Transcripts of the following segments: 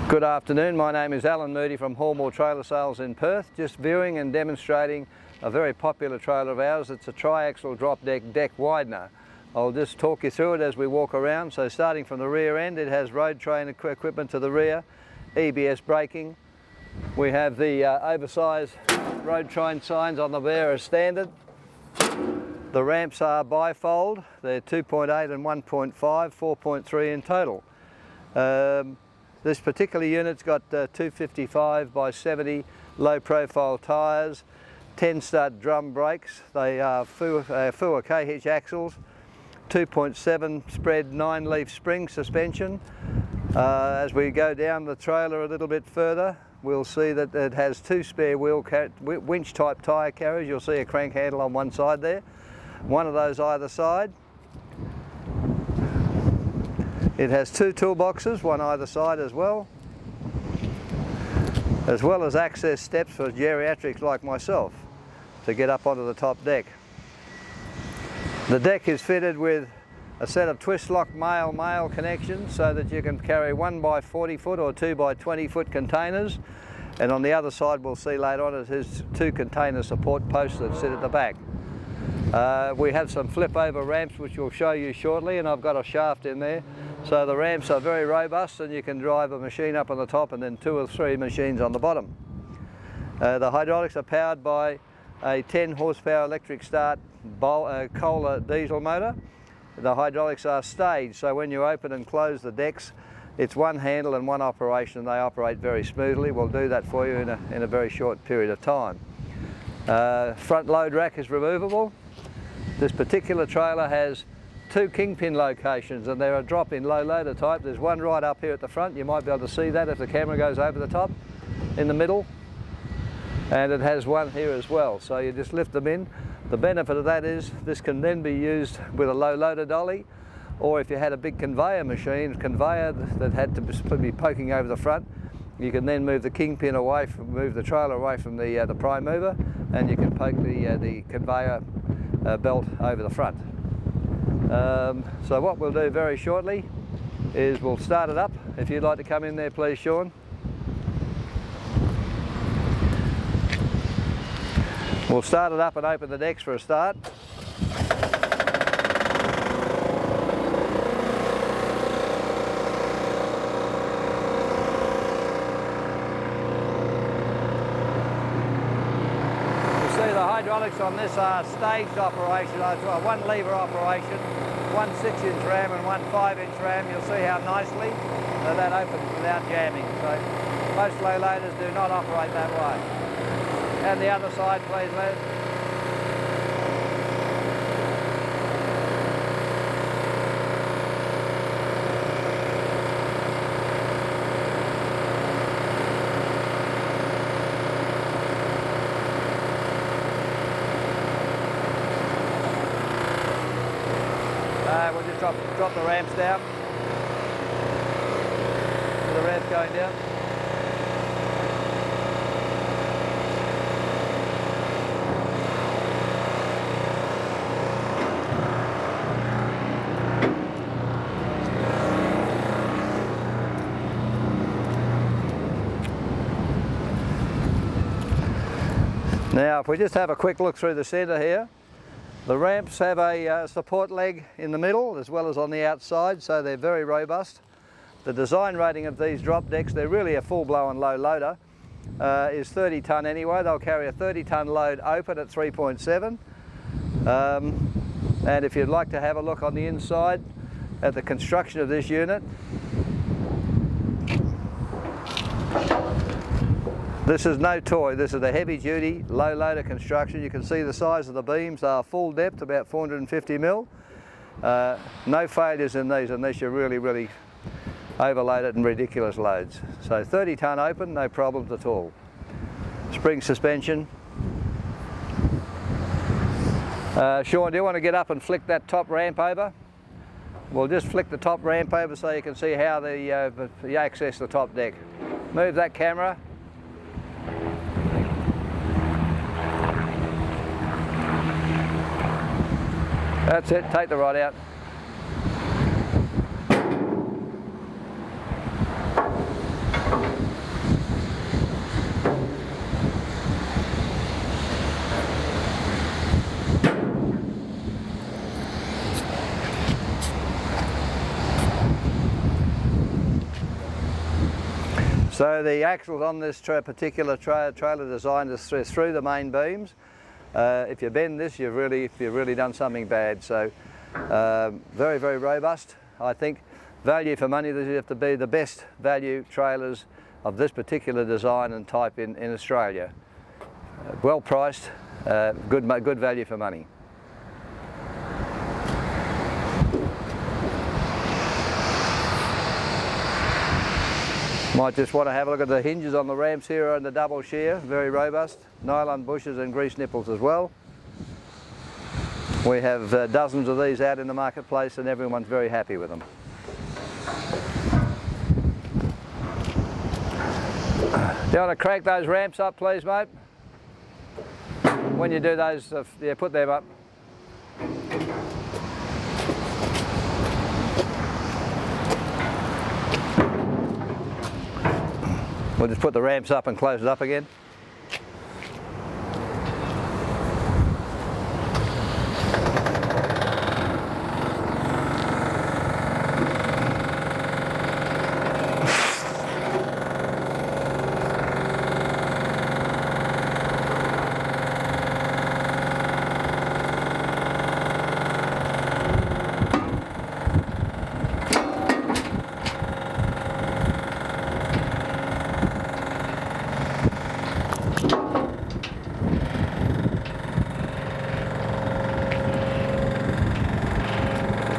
Good afternoon, my name is Alan Moody from Haulmore Trailer Sales in Perth, just viewing and demonstrating a very popular trailer of ours. It's a triaxle drop deck widener. I'll just talk you through it as we walk around. So starting from the rear end, it has road train equipment to the rear, EBS braking. We have the oversized road train signs on the rear as standard. The ramps are bifold, they're 2.8 and 1.5, 4.3 in total. This particular unit's got 255 by 70 low profile tyres, 10 stud drum brakes. They are Fuwa K-hitch axles, 2.7 spread 9 leaf spring suspension. As we go down the trailer a little bit further, we'll see that it has 2 spare wheel winch type tyre carriers. You'll see a crank handle on one side there, one of those either side. It has 2 toolboxes, one either side as well as access steps for geriatrics like myself to get up onto the top deck. The deck is fitted with a set of Twistlock male connections so that you can carry 1 by 40 foot or 2 by 20 foot containers, and on the other side we'll see later on it has 2 container support posts that sit at the back. We have some flip over ramps which we'll show you shortly, and I've got a shaft in there. So the ramps are very robust and you can drive a machine up on the top and then 2 or 3 machines on the bottom. The hydraulics are powered by a 10 horsepower electric start Kohler diesel motor. The hydraulics are staged, so when you open and close the decks, it's one handle and one operation, and they operate very smoothly. We'll do that for you in a very short period of time. Front load rack is removable. This particular trailer has 2 kingpin locations, and they're a drop-in low loader type. There's one right up here at the front. You might be able to see that if the camera goes over the top, in the middle. And it has one here as well, so you just lift them in. The benefit of that is this can then be used with a low loader dolly, or if you had a big conveyor that had to be poking over the front, you can then move the kingpin away, move the trailer away from the prime mover, and you can poke the conveyor belt over the front. So what we'll do very shortly is we'll start it up. If you'd like to come in there, please, Sean. We'll start it up and open the decks for a start. Hydraulics on this are staged operation, a 1 lever operation, 1 6-inch ram and 1 5-inch ram. You'll see how nicely that opens without jamming. So most low loaders do not operate that way. And the other side, please, Les. We'll just drop the ramps down. The ramps going down. Now, if we just have a quick look through the centre here, the ramps have a support leg in the middle as well as on the outside, so they're very robust. The design rating of these drop decks, they're really a full-blown low loader, is 30 tonne anyway. They'll carry a 30 tonne load open at 3.7. And if you'd like to have a look on the inside at the construction of this unit, this is no toy. This is a heavy-duty, low-loader construction. You can see the size of the beams. They are full depth, about 450 mil. No failures in these unless you're really overloaded and ridiculous loads. So 30 tonne open, no problems at all. Spring suspension. Sean, do you want to get up and flick that top ramp over? We'll just flick the top ramp over so you can see how you access the top deck. Move that camera. That's it, take the rod out. So the axles on this particular trailer design is through the main beams. If you bend this, you've really done something bad. So very, very robust. I think value for money, these have to be the best value trailers of this particular design and type in Australia. Well priced, good value for money. Might just want to have a look at the hinges on the ramps here and the double shear, very robust. Nylon bushes and grease nipples as well. We have dozens of these out in the marketplace and everyone's very happy with them. Do you want to crank those ramps up please, mate? When you do those, yeah, put them up. We'll just put the ramps up and close it up again.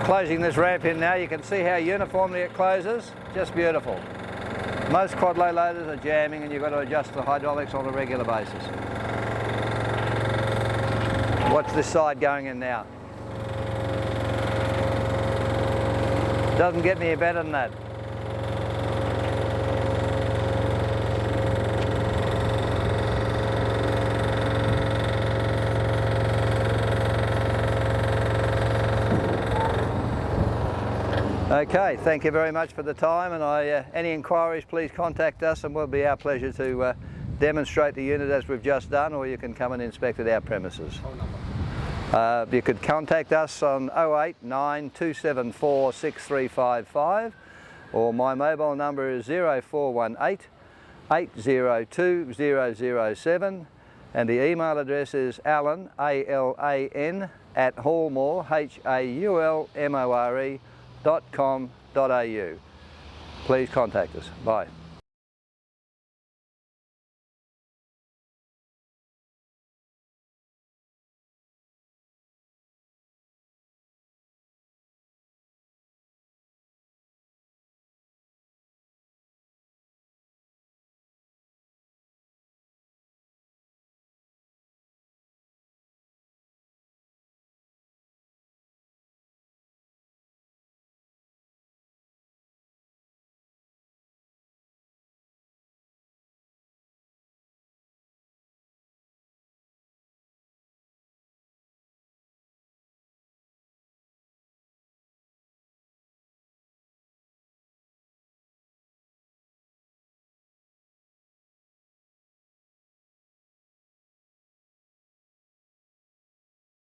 Closing this ramp in now, you can see how uniformly it closes, just beautiful. Most quad low loaders are jamming and you've got to adjust the hydraulics on a regular basis. Watch this side going in now. Doesn't get any better than that. Okay, thank you very much for the time, and any inquiries please contact us and it will be our pleasure to demonstrate the unit as we've just done, or you can come and inspect at our premises. You could contact us on 08 9274 6355 or my mobile number is 0418 802 007 and the email address is alan, ALAN, at Haulmore, HAULMORE.com.au. Please contact us. Bye.